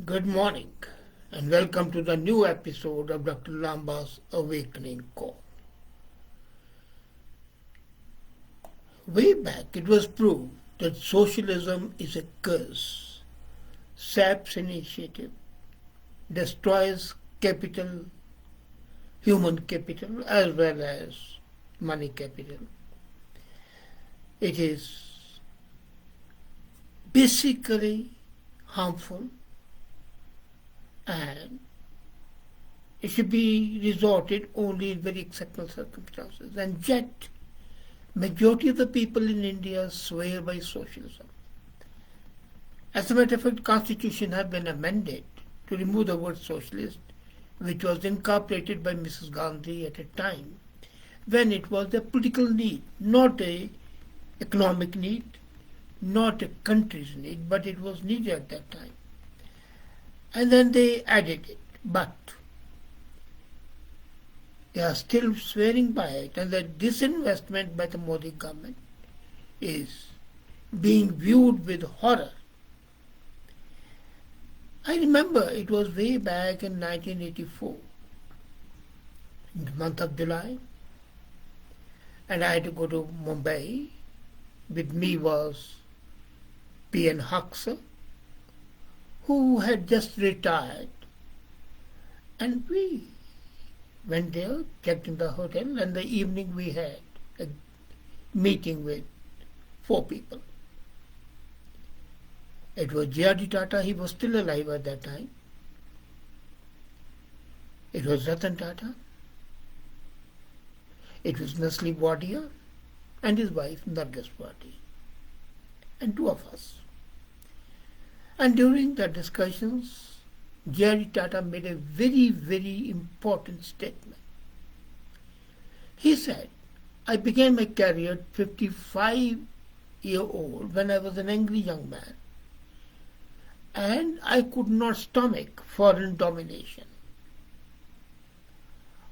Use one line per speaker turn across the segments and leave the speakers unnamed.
Good morning and welcome to the new episode of Dr. Lamba's Awakening Call. Way back it was proved that socialism is a curse, saps initiative, destroys capital, human capital as well as money capital. It is basically harmful and it should be resorted only in very exceptional circumstances. And yet, majority of the people in India swear by socialism. As a matter of fact, Constitution has been amended to remove the word socialist, which was incorporated by Mrs. Gandhi at a time when it was a political need, not a economic need, not a country's need, but it was needed at that time. And then they added it, but they are still swearing by it, and the disinvestment by the Modi government is being viewed with horror. I remember it was way back in 1984, in the month of July, and I had to go to Mumbai. With me was P.N. Huxer, who had just retired, and we went there, checked in the hotel, and the evening we had a meeting with 4 people. It was J.R.D. Tata, he was still alive at that time. It was Ratan Tata. It was Nasli Wadia and his wife Nargis Wadia, and 2 of us. And during the discussions, J.R.D. Tata made a very, very important statement. He said, I began my career at 55-year-old when I was an angry young man, and I could not stomach foreign domination.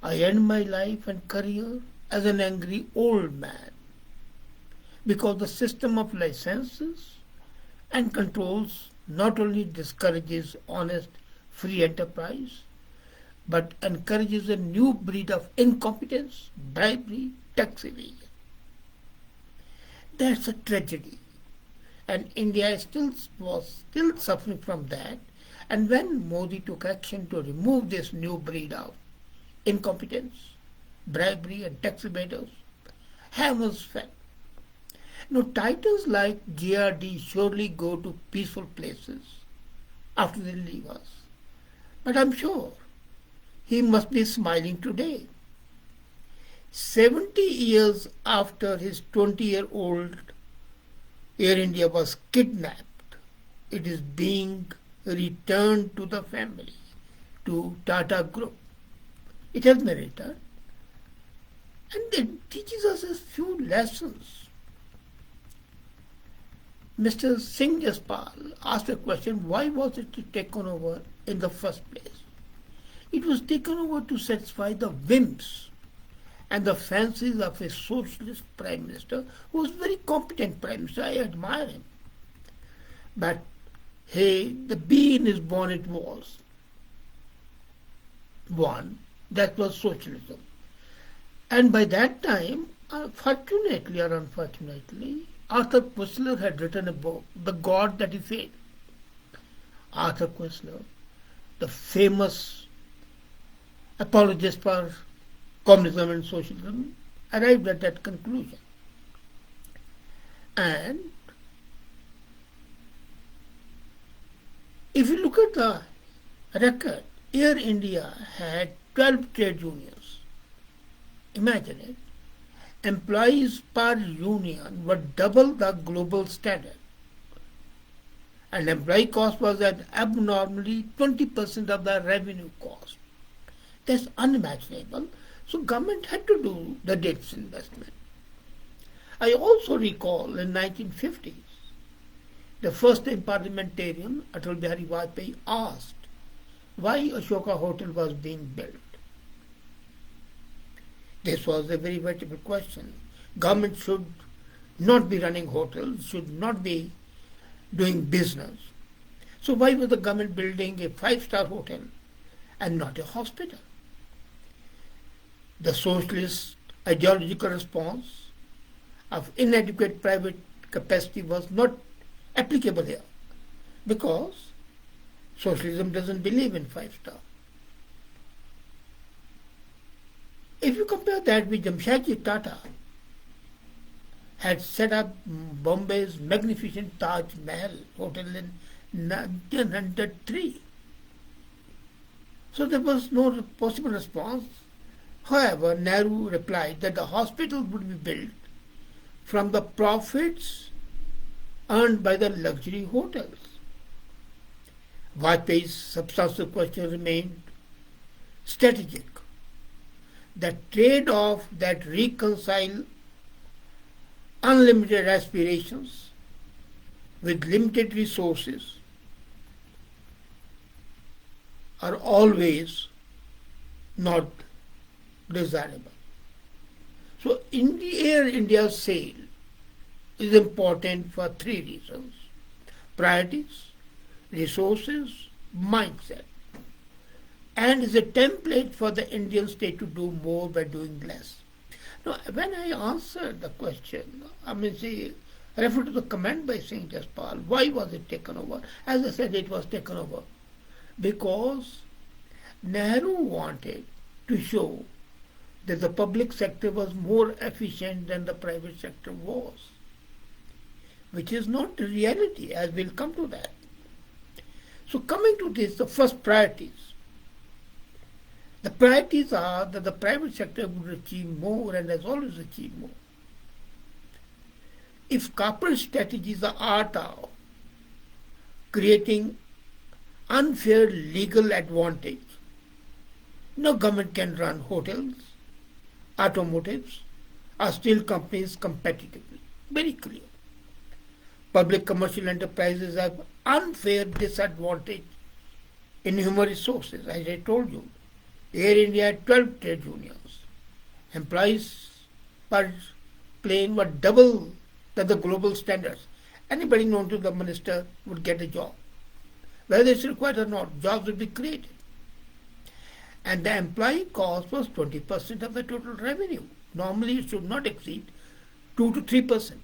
I end my life and career as an angry old man because the system of licenses and controls not only discourages honest free enterprise, but encourages a new breed of incompetence, bribery, tax evasion. That's a tragedy. And India was still suffering from that. And when Modi took action to remove this new breed of incompetence, bribery and tax evaders, hammers fell. Now, titans like J.R.D. surely go to peaceful places after they leave us. But I'm sure he must be smiling today. 70 years after his 20-year-old Air India was kidnapped, it is being returned to the family, to Tata Group. It has been returned. And it teaches us a few lessons. Mr. Singh Jaspal asked a question, why was it taken over in the first place? It was taken over to satisfy the whims and the fancies of a socialist prime minister who was a very competent prime minister. I admire him. But hey, the bee in his bonnet was one, that was socialism. And by that time, fortunately or unfortunately, Arthur Koestler had written a book, The God That He Failed. Arthur Koestler, the famous apologist for communism and socialism, arrived at that conclusion. And if you look at the record, Air India had 12 trade unions. Imagine it. Employees per union were double the global standard. And employee cost was at abnormally 20% of the revenue cost. That's unimaginable. So government had to do the disinvestment. I also recall in 1950s, the first time parliamentarian, Atal Bihari Vajpayee, asked why Ashoka Hotel was being built. This was a very veritable question. Government should not be running hotels, should not be doing business. So why was the government building a five-star hotel and not a hospital? The socialist ideological response of inadequate private capacity was not applicable here because socialism doesn't believe in five-star. If you compare that with Jamshedji Tata had set up Bombay's magnificent Taj Mahal Hotel in 1903. So there was no possible response. However, Nehru replied that the hospital would be built from the profits earned by the luxury hotels. Vajpayee's substantial question remained strategic. The trade-off that reconcile unlimited aspirations with limited resources are always not desirable. So in the Air India sale is important for three reasons: priorities, resources, mindset, and is a template for the Indian state to do more by doing less. Now, when I answered the question, I refer to the comment by saying, Jaspal, why was it taken over? As I said, it was taken over because Nehru wanted to show that the public sector was more efficient than the private sector was, which is not the reality, as we'll come to that. So coming to this, the first priorities. The priorities are that the private sector would achieve more and has always achieved more. If corporate strategies are art of creating unfair legal advantage, no government can run hotels, automotives, or steel companies competitively. Very clear. Public commercial enterprises have unfair disadvantage in human resources, as I told you. Air India had 12 trade unions. Employees per plane were double than the global standards. Anybody known to the minister would get a job. Whether it's required or not, jobs would be created. And the employee cost was 20% of the total revenue. Normally it should not exceed 2 to 3%.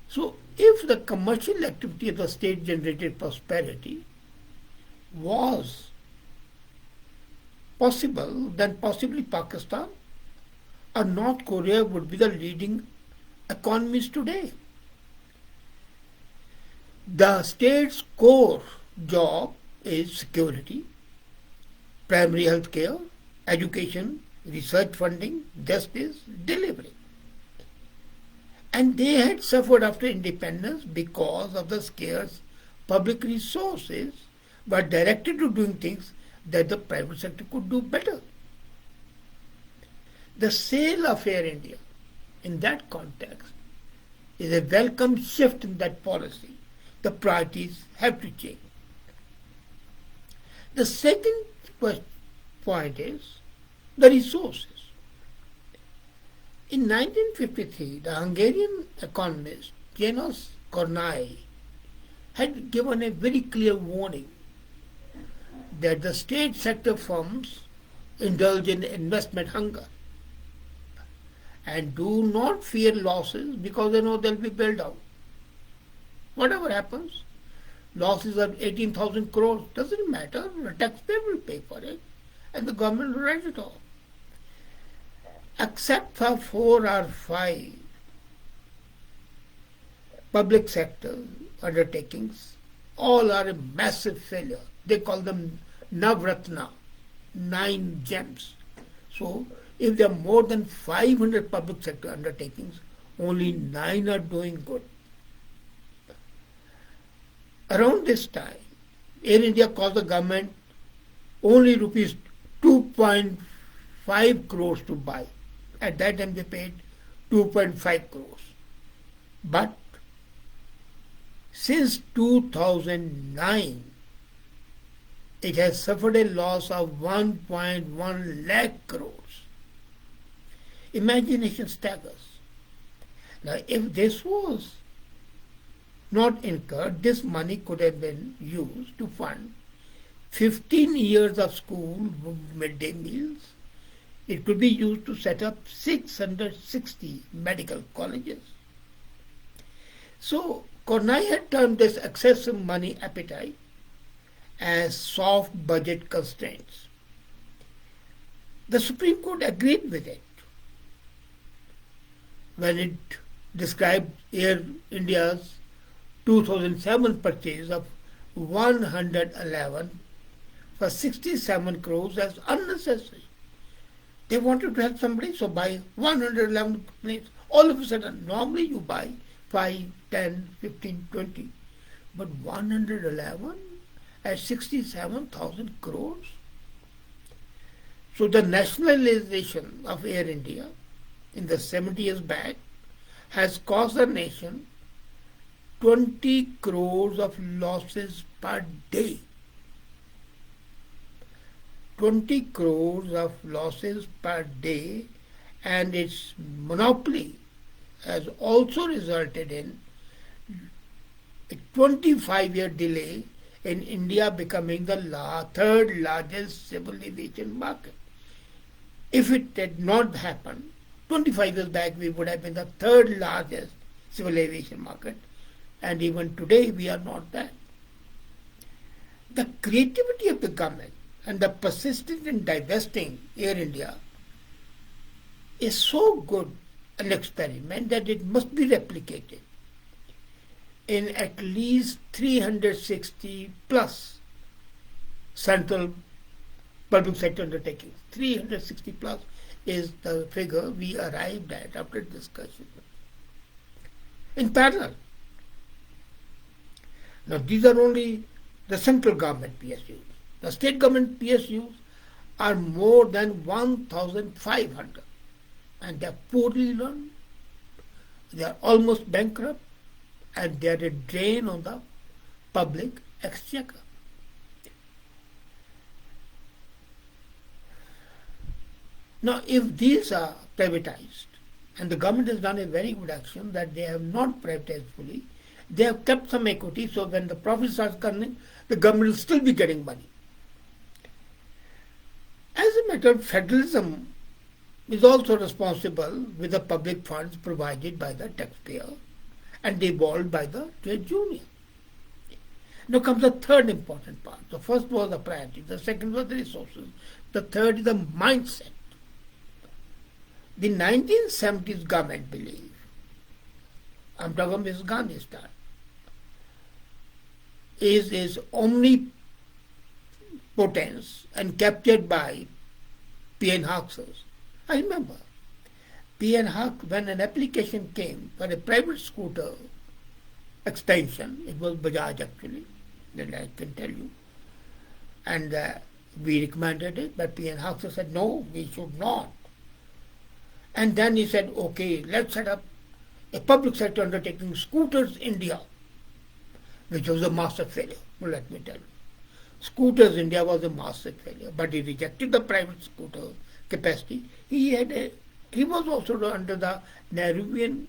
So if the commercial activity of the state generated prosperity was possible, then possibly Pakistan or North Korea would be the leading economies today. The state's core job is security, primary health care, education, research funding, justice, delivery. And they had suffered after independence because of the scarce public resources were directed to doing things that the private sector could do better. The sale of Air India in that context is a welcome shift in that policy. The priorities have to change. The second point is the resources. In 1953, the Hungarian economist Janos Kornai had given a very clear warning that the state sector firms indulge in investment hunger and do not fear losses because they know they'll be bailed out. Whatever happens, losses of 18,000 crores, doesn't matter, the taxpayer will pay for it and the government will write it off. Except for 4 or 5 public sector undertakings, all are a massive failure. They call them Navratna, 9 gems. So if there are more than 500 public sector undertakings, only 9 are doing good. Around this time, Air India cost the government only rupees 2.5 crores to buy. At that time they paid 2.5 crores. But since 2009, it has suffered a loss of 1.1 lakh crores. Imagination staggers. Now, if this was not incurred, this money could have been used to fund 15 years of school midday meals. It could be used to set up 660 medical colleges. So Kornai had termed this excessive money appetite as soft budget constraints. The Supreme Court agreed with it when it described Air India's 2007 purchase of 111 for 67 crores as unnecessary. They wanted to help somebody, so buy 111 planes. All of a sudden, normally you buy 5, 10, 15, 20. But 111 at 67,000 crores? So the nationalization of Air India in the 70 years back has cost the nation 20 crores of losses per day. 20 crores of losses per day, and its monopoly has also resulted in a 25-year delay in India becoming the third largest civil aviation market. If it had not happened, 25 years back we would have been the third largest civil aviation market, and even today we are not that. The creativity of the government and the persistence in divesting Air India is so good an experiment that it must be replicated in at least 360 plus central public sector undertakings. 360 plus is the figure we arrived at after discussion. In parallel, now these are only the central government PSUs. The state government PSUs are more than 1,500, and they are poorly run, they are almost bankrupt, and they are a drain on the public exchequer. Now, if these are privatized, and the government has done a very good action that they have not privatized fully, they have kept some equity, so when the profit starts coming, the government will still be getting money. As a matter of federalism is also responsible with the public funds provided by the taxpayer and devolved by the trade union. Now comes the third important part. The first was the priority, the second was the resources, the third is the mindset. The 1970s government believed, I'm talking about Mrs. Gandhi's time, is omnipotence and captured by P.N. Huxers. I remember P.N. Hux, when an application came for a private scooter extension, it was Bajaj actually, that I can tell you, and we recommended it, but P.N. Huxer said, no, we should not. And then he said, okay, let's set up a public sector undertaking, Scooters India, which was a massive failure. Well, let me tell you. Scooters India was a massive failure, but he rejected the private scooter capacity. He was also under the Nehruvian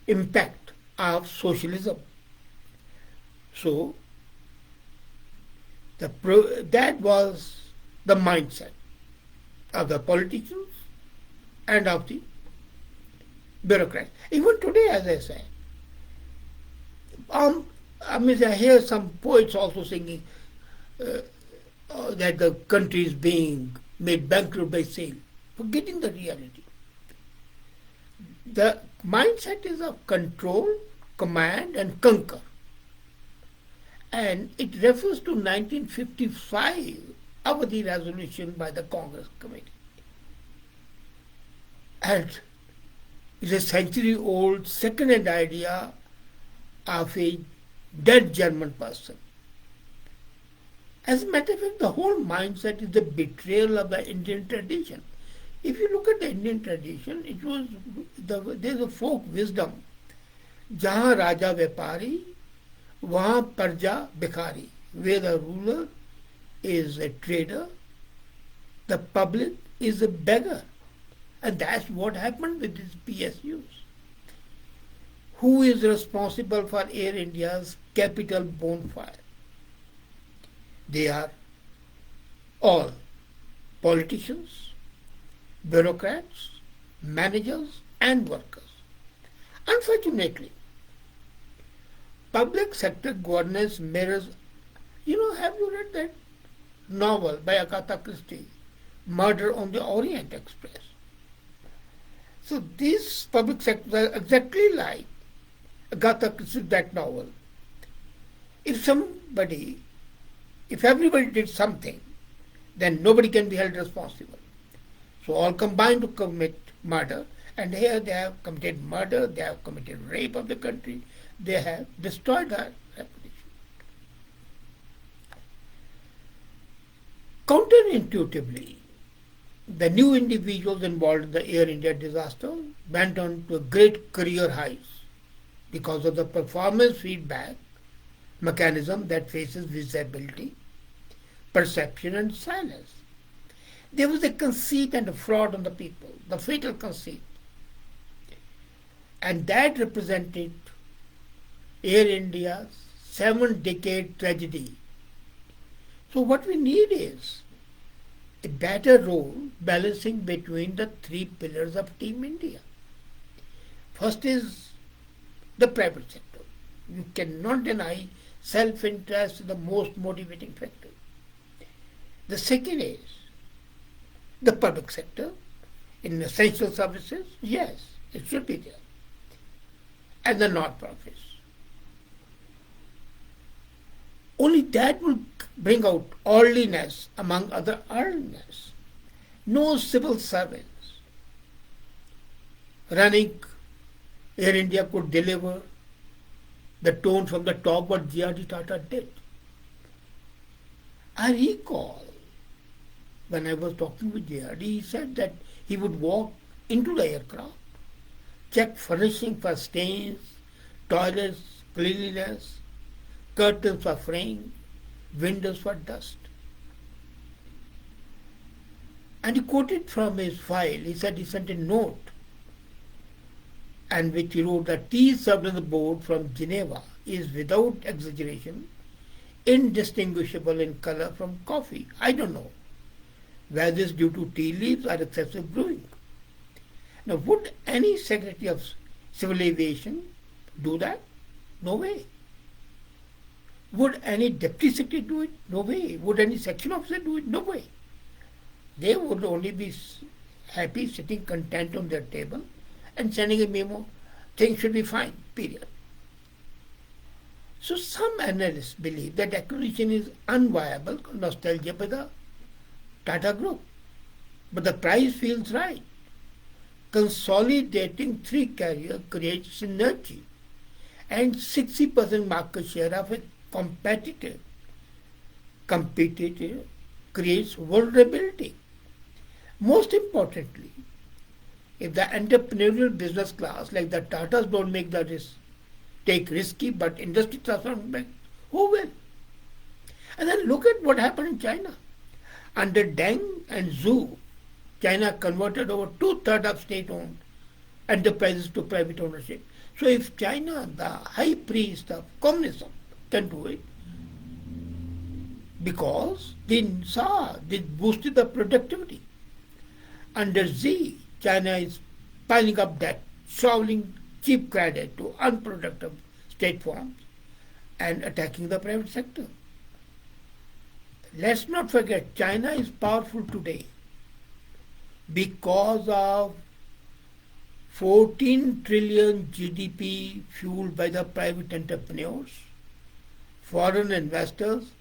impact of socialism. So that was the mindset of the politicians and of the bureaucrats. Even today, as I said, I hear some poets also singing that the country is being made bankrupt by sale, forgetting the reality. The mindset is of control, command, and conquer. And it refers to 1955 Avadi resolution by the Congress Committee. And it's a century-old second-hand idea of a dead German person. As a matter of fact, the whole mindset is the betrayal of the Indian tradition. If you look at the Indian tradition, there's a folk wisdom. Jahan Raja Vyapari, Wahan Parja Bhikhari, where the ruler is a trader, the public is a beggar. And that's what happened with these PSUs. Who is responsible for Air India's capital bonfire? They are all politicians, bureaucrats, managers, and workers. Unfortunately, public sector governance mirrors. Have you read that novel by Agatha Christie, Murder on the Orient Express? So these public sectors are exactly like Agatha Christie's that novel. If everybody did something, then nobody can be held responsible. So all combined to commit murder, and here they have committed murder, they have committed rape of the country, they have destroyed our reputation. Counterintuitively, the new individuals involved in the Air India disaster went on to great career heights because of the performance feedback mechanism that faces visibility, perception, and silence. There was a conceit and a fraud on the people, the fatal conceit. And that represented Air India's 7-decade tragedy. So what we need is a better role balancing between the three pillars of Team India. First is the private sector. You cannot deny self-interest is the most motivating factor. The second is the public sector. In essential services, yes, it should be there. And the non-profits. Only that will bring out orderliness among other orderliness. No civil servants running Air India could deliver the tone from the top what J.R.D. Tata did. I recall when I was talking with J.R.D., he said that he would walk into the aircraft, check furnishing for stains, toilets, cleanliness, curtains for fraying, windows for dust. And he quoted from his file, he said he sent a note and which he wrote that tea served on the board from Geneva is without exaggeration indistinguishable in color from coffee. I don't know whether it's due to tea leaves or excessive brewing. Now, would any Secretary of Civil Aviation do that? No way. Would any Deputy Secretary do it? No way. Would any section officer do it? No way. They would only be happy sitting content on their table and sending a memo, things should be fine, period. So some analysts believe that acquisition is unviable, nostalgia by the Tata Group. But the price feels right. Consolidating three carriers creates synergy and 60% market share of a competitor creates vulnerability. Most importantly, if the entrepreneurial business class like the Tatas don't make the risk, take risky but industry transformation, who will? And then look at what happened in China. Under Deng and Zhu, China converted over 2/3 of state-owned enterprises to private ownership. So if China, the high priest of communism, can do it, because they boosted the productivity. Under Xi, China is piling up debt, shoveling cheap credit to unproductive state firms and attacking the private sector. Let's not forget, China is powerful today because of 14 trillion GDP fueled by the private entrepreneurs, foreign investors,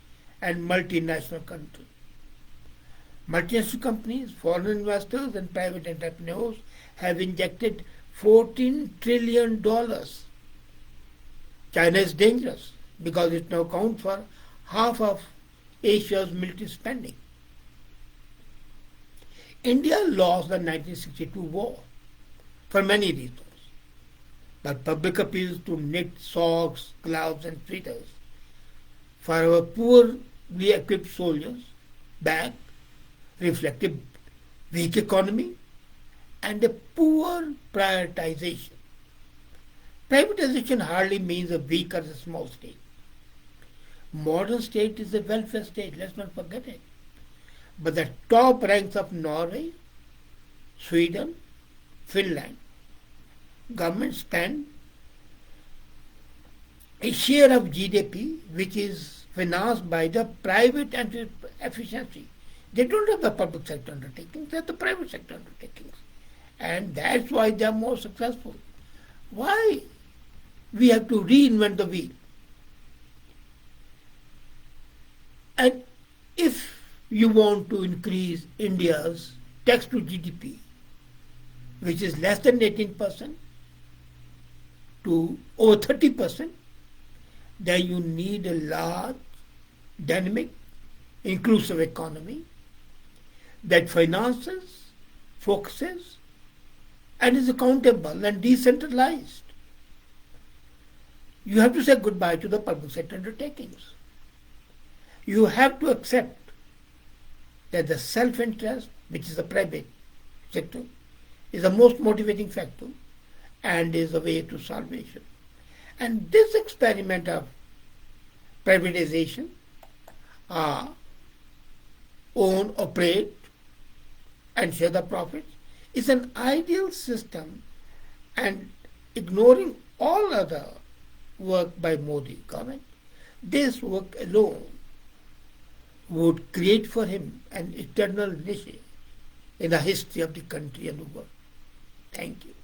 and multinational countries. Multinational companies, foreign investors, and private entrepreneurs have injected $14 trillion. China is dangerous because it now accounts for half of Asia's military spending. India lost the 1962 war for many reasons. But public appeals to knit socks, gloves, and fritters for our poorly equipped soldiers back reflected weak economy and a poor prioritization. Privatization hardly means a weak or a small state. Modern state is a welfare state, let's not forget it. But the top ranks of Norway, Sweden, Finland, government spend a share of GDP which is financed by the private efficiency. They don't have the public sector undertakings, they have the private sector undertakings. And that's why they are more successful. Why we have to reinvent the wheel? And if you want to increase India's tax to GDP, which is less than 18%, to over 30%, then you need a large, dynamic, inclusive economy that finances, focuses, and is accountable and decentralized. You have to say goodbye to the public sector undertakings. You have to accept that the self-interest, which is the private sector, is the most motivating factor and is the way to salvation. And this experiment of privatization, own, operate, and share the profits, is an ideal system, and ignoring all other work by Modi government, this work alone would create for him an eternal niche in the history of the country and the world. Thank you.